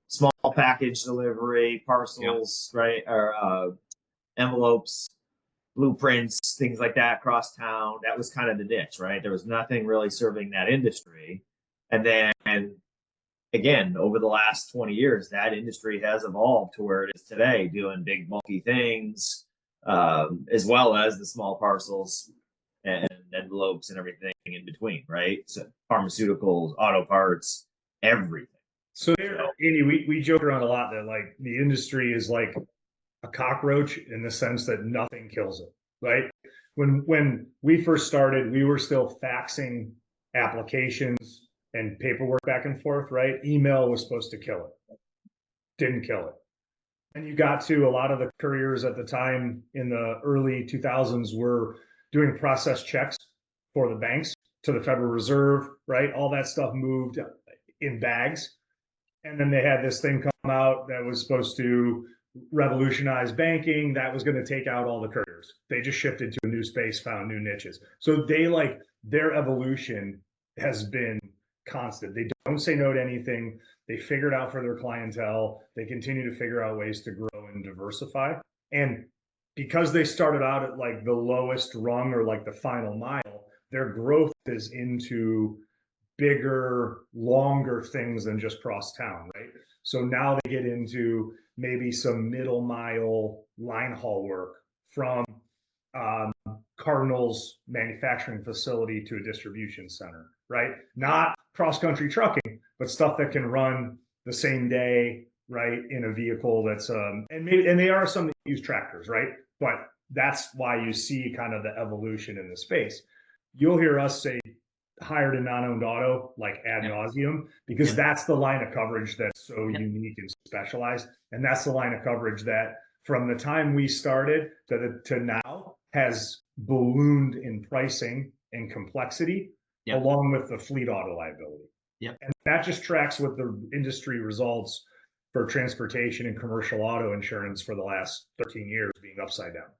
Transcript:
small package delivery, parcels, right? Or envelopes, blueprints, things like that across town. That was kind of the niche, right? There was nothing really serving that industry. And then again, over the last 20 years, that industry has evolved to where it is today, doing big, bulky things, as well as the small parcels and envelopes and everything in between, right? So pharmaceuticals, auto parts, everything. So there, Andy, we joke around a lot that like the industry is like a cockroach in the sense that nothing kills it, right? When we first started, we were still faxing applications and paperwork back and forth, right? Email was supposed to kill it, didn't kill it. And you got to a lot of the couriers at the time in the early 2000s were doing process checks for the banks to the Federal Reserve, right? All that stuff moved in bags. And then they had this thing come out that was supposed to revolutionize banking. That was going to take out all the couriers. They just shifted to a new space, found new niches. So their evolution has been constant. They don't say no to anything. They figure it out for their clientele. They continue to figure out ways to grow and diversify. And because they started out at like the lowest rung or like the final mile, their growth is into bigger, longer things than just cross town, right? So now they get into maybe some middle mile line haul work from Cardinal's manufacturing facility to a distribution center, right? Not cross country trucking, but stuff that can run the same day, right? In a vehicle that's and they are some that use tractors, right? But that's why you see kind of the evolution in the space. You'll hear us say hired a non-owned auto like ad nauseum because that's the line of coverage that's so unique and specialized, and that's the line of coverage that from the time we started to now has ballooned in pricing and complexity along with the fleet auto liability. And that just tracks with the industry results for transportation and commercial auto insurance for the last 13 years being upside down.